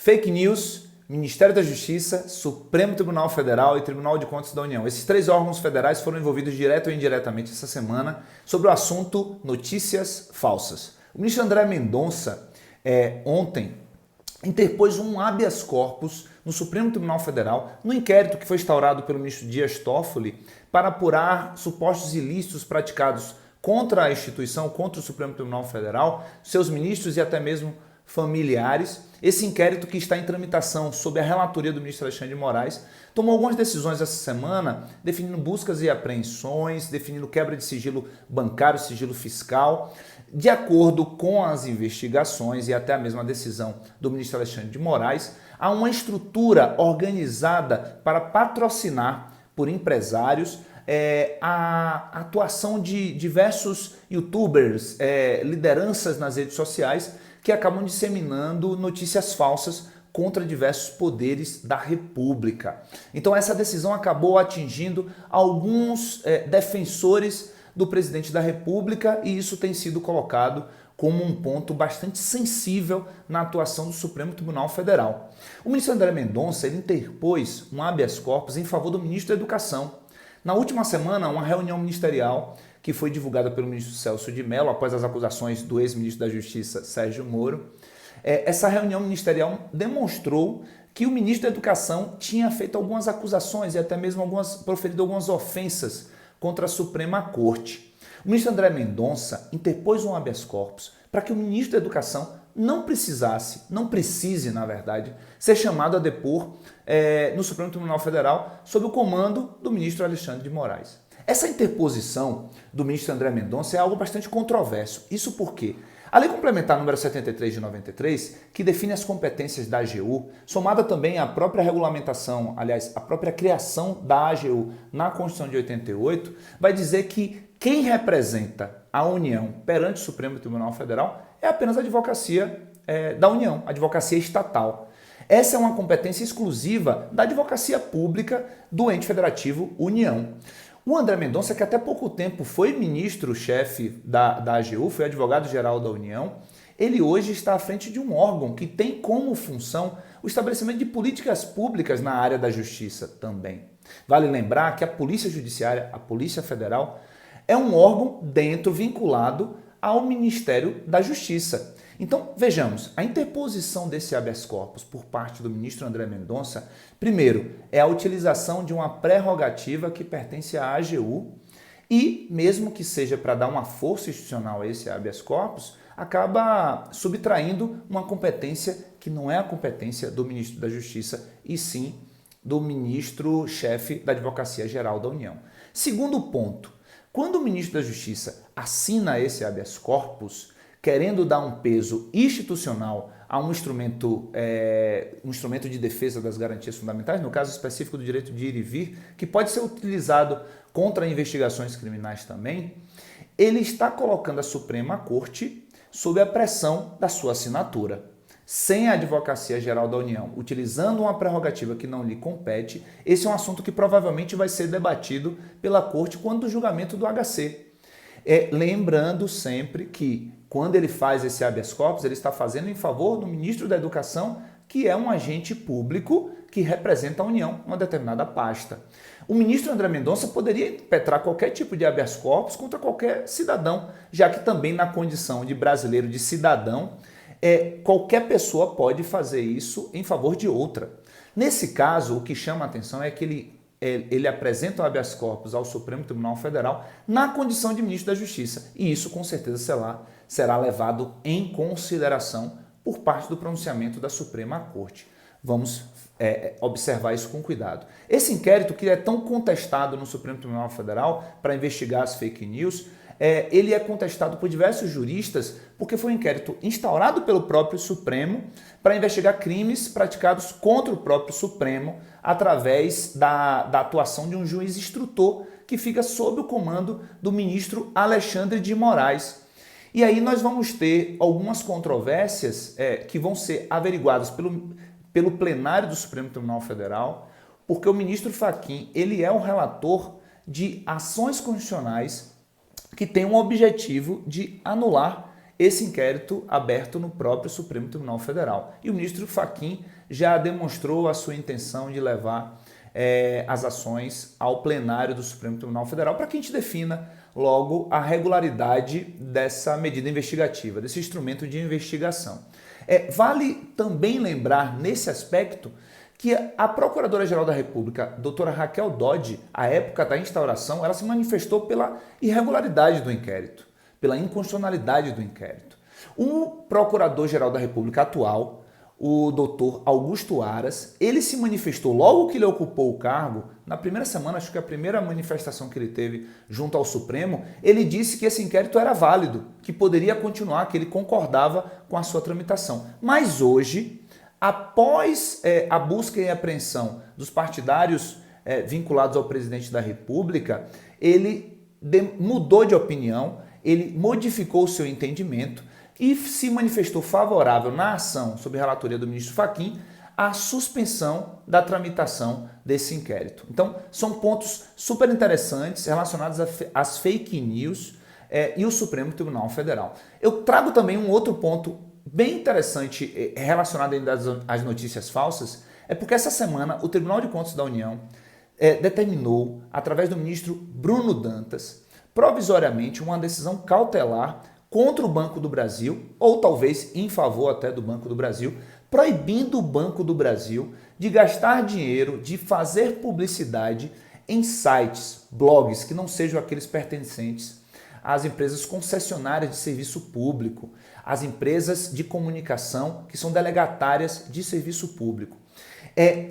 Fake news, Ministério da Justiça, Supremo Tribunal Federal e Tribunal de Contas da União. Esses três órgãos federais foram envolvidos direto ou indiretamente essa semana sobre o assunto notícias falsas. O ministro André Mendonça, ontem, interpôs um habeas corpus no Supremo Tribunal Federal no inquérito que foi instaurado pelo ministro Dias Toffoli para apurar supostos ilícitos praticados contra a instituição, contra o Supremo Tribunal Federal, seus ministros e até mesmo familiares. Esse inquérito, que está em tramitação sob a relatoria do ministro Alexandre de Moraes, tomou algumas decisões essa semana, definindo buscas e apreensões, definindo quebra de sigilo bancário, sigilo fiscal. De acordo com as investigações e até a mesma decisão do ministro Alexandre de Moraes, há uma estrutura organizada para patrocinar por empresários a atuação de diversos youtubers, lideranças nas redes sociais, que acabam disseminando notícias falsas contra diversos poderes da República. Então essa decisão acabou atingindo alguns defensores do presidente da República, e isso tem sido colocado como um ponto bastante sensível na atuação do Supremo Tribunal Federal. O ministro André Mendonça interpôs um habeas corpus em favor do ministro da Educação. Na última semana, uma reunião ministerial que foi divulgada pelo ministro Celso de Mello, após as acusações do ex-ministro da Justiça, Sérgio Moro. Essa reunião ministerial demonstrou que o ministro da Educação tinha feito algumas acusações e até mesmo proferido algumas ofensas contra a Suprema Corte. O ministro André Mendonça interpôs um habeas corpus para que o ministro da Educação não precise, na verdade, ser chamado a depor no Supremo Tribunal Federal sob o comando do ministro Alexandre de Moraes. Essa interposição do ministro André Mendonça é algo bastante controverso. Isso porque a Lei Complementar número 73 de 93, que define as competências da AGU, somada também à própria regulamentação, aliás, a própria criação da AGU na Constituição de 88, vai dizer que quem representa a União perante o Supremo Tribunal Federal é apenas a advocacia da União, a advocacia estatal. Essa é uma competência exclusiva da advocacia pública do ente federativo União. O André Mendonça, que até pouco tempo foi ministro-chefe da AGU, foi advogado-geral da União, ele hoje está à frente de um órgão que tem como função o estabelecimento de políticas públicas na área da justiça também. Vale lembrar que a Polícia Judiciária, a Polícia Federal, é um órgão vinculado ao Ministério da Justiça. Então, vejamos, a interposição desse habeas corpus por parte do ministro André Mendonça, primeiro, é a utilização de uma prerrogativa que pertence à AGU e, mesmo que seja para dar uma força institucional a esse habeas corpus, acaba subtraindo uma competência que não é a competência do ministro da Justiça, e sim do ministro-chefe da Advocacia Geral da União. Segundo ponto, quando o ministro da Justiça assina esse habeas corpus, querendo dar um peso institucional a um instrumento de defesa das garantias fundamentais, no caso específico do direito de ir e vir, que pode ser utilizado contra investigações criminais também, ele está colocando a Suprema Corte sob a pressão da sua assinatura. Sem a Advocacia Geral da União, utilizando uma prerrogativa que não lhe compete, esse é um assunto que provavelmente vai ser debatido pela Corte quando do julgamento do HC. Lembrando sempre que, quando ele faz esse habeas corpus, ele está fazendo em favor do ministro da Educação, que é um agente público que representa a União, uma determinada pasta. O ministro André Mendonça poderia impetrar qualquer tipo de habeas corpus contra qualquer cidadão, já que também na condição de brasileiro, de cidadão, qualquer pessoa pode fazer isso em favor de outra. Nesse caso, o que chama a atenção é que ele apresenta o habeas corpus ao Supremo Tribunal Federal na condição de ministro da Justiça. E isso, com certeza, será levado em consideração por parte do pronunciamento da Suprema Corte. Vamos observar isso com cuidado. Esse inquérito, que é tão contestado no Supremo Tribunal Federal para investigar as fake news, ele é contestado por diversos juristas porque foi um inquérito instaurado pelo próprio Supremo para investigar crimes praticados contra o próprio Supremo através da atuação de um juiz instrutor que fica sob o comando do ministro Alexandre de Moraes. E aí nós vamos ter algumas controvérsias que vão ser averiguadas pelo plenário do Supremo Tribunal Federal, porque o ministro Fachin, ele é o relator de ações constitucionais que tem o objetivo de anular esse inquérito aberto no próprio Supremo Tribunal Federal. E o ministro Fachin já demonstrou a sua intenção de levar as ações ao plenário do Supremo Tribunal Federal para que a gente defina logo a regularidade dessa medida investigativa, desse instrumento de investigação. Vale também lembrar nesse aspecto que a Procuradora-Geral da República, doutora Raquel Dodge, à época da instauração, ela se manifestou pela irregularidade do inquérito, pela inconstitucionalidade do inquérito. O Procurador-Geral da República atual, o doutor Augusto Aras, ele se manifestou logo que ele ocupou o cargo, na primeira semana, acho que a primeira manifestação que ele teve junto ao Supremo, ele disse que esse inquérito era válido, que poderia continuar, que ele concordava com a sua tramitação. Mas hoje, após a busca e apreensão dos partidários vinculados ao presidente da República, ele mudou de opinião, ele modificou o seu entendimento e se manifestou favorável na ação sob relatoria do ministro Fachin à suspensão da tramitação desse inquérito. Então, são pontos super interessantes relacionados às fake news e o Supremo Tribunal Federal. Eu trago também um outro ponto bem interessante relacionado ainda às notícias falsas, porque essa semana o Tribunal de Contas da União determinou, através do ministro Bruno Dantas, provisoriamente uma decisão cautelar contra o Banco do Brasil, ou talvez em favor até do Banco do Brasil, proibindo o Banco do Brasil de gastar dinheiro, de fazer publicidade em sites, blogs que não sejam aqueles pertencentes às empresas concessionárias de serviço público, às empresas de comunicação que são delegatárias de serviço público.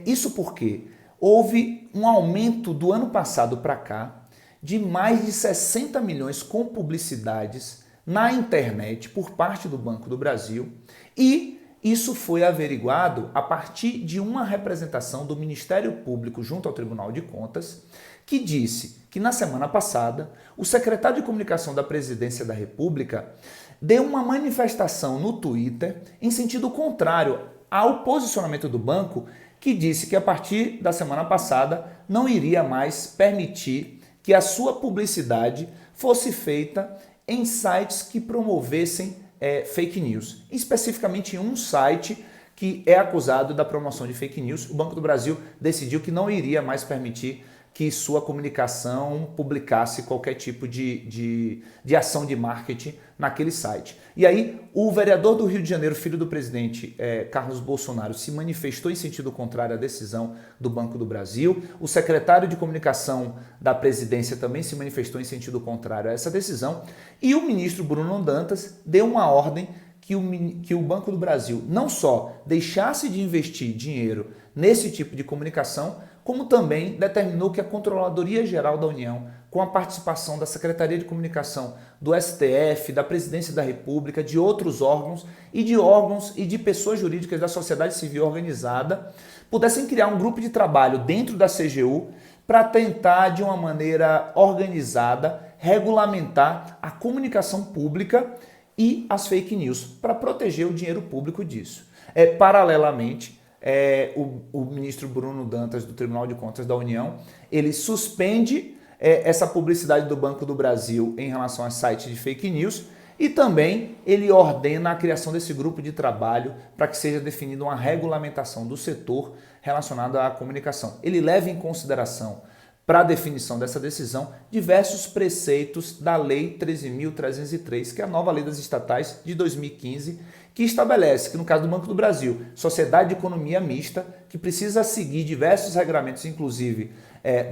Isso porque houve um aumento do ano passado para cá de mais de 60 milhões com publicidades na internet por parte do Banco do Brasil, e isso foi averiguado a partir de uma representação do Ministério Público junto ao Tribunal de Contas, que disse que na semana passada o secretário de Comunicação da Presidência da República deu uma manifestação no Twitter em sentido contrário ao posicionamento do banco, que disse que a partir da semana passada não iria mais permitir que a sua publicidade fosse feita em sites que promovessem fake news. Especificamente em um site que é acusado da promoção de fake news, o Banco do Brasil decidiu que não iria mais permitir que sua comunicação publicasse qualquer tipo de ação de marketing naquele site. E aí o vereador do Rio de Janeiro, filho do presidente Carlos Bolsonaro, se manifestou em sentido contrário à decisão do Banco do Brasil. O secretário de Comunicação da presidência também se manifestou em sentido contrário a essa decisão. E o ministro Bruno Dantas deu uma ordem que o Banco do Brasil não só deixasse de investir dinheiro nesse tipo de comunicação, como também determinou que a Controladoria Geral da União, com a participação da Secretaria de Comunicação, do STF, da Presidência da República, de outros órgãos e de pessoas jurídicas da sociedade civil organizada, pudessem criar um grupo de trabalho dentro da CGU para tentar, de uma maneira organizada, regulamentar a comunicação pública e as fake news, para proteger o dinheiro público disso. Paralelamente, o ministro Bruno Dantas, do Tribunal de Contas da União, ele suspende essa publicidade do Banco do Brasil em relação a sites de fake news e também ele ordena a criação desse grupo de trabalho para que seja definida uma regulamentação do setor relacionado à comunicação. Ele leva em consideração, para a definição dessa decisão, diversos preceitos da Lei 13.303, que é a nova lei das estatais de 2015, que estabelece que, no caso do Banco do Brasil, sociedade de economia mista, que precisa seguir diversos regramentos, inclusive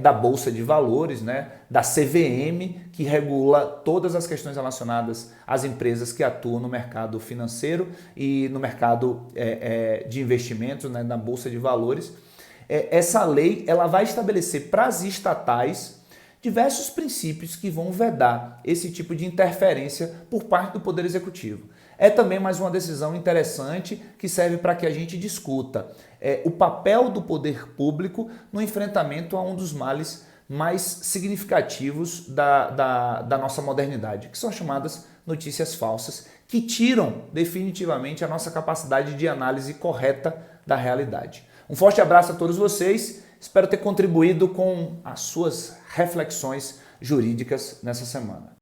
da Bolsa de Valores, da CVM, que regula todas as questões relacionadas às empresas que atuam no mercado financeiro e no mercado de investimentos, na Bolsa de Valores. Essa lei ela vai estabelecer para as estatais diversos princípios que vão vedar esse tipo de interferência por parte do Poder Executivo. É também mais uma decisão interessante que serve para que a gente discuta o papel do poder público no enfrentamento a um dos males mais significativos da nossa modernidade, que são as chamadas notícias falsas, que tiram definitivamente a nossa capacidade de análise correta da realidade. Um forte abraço a todos vocês, espero ter contribuído com as suas reflexões jurídicas nessa semana.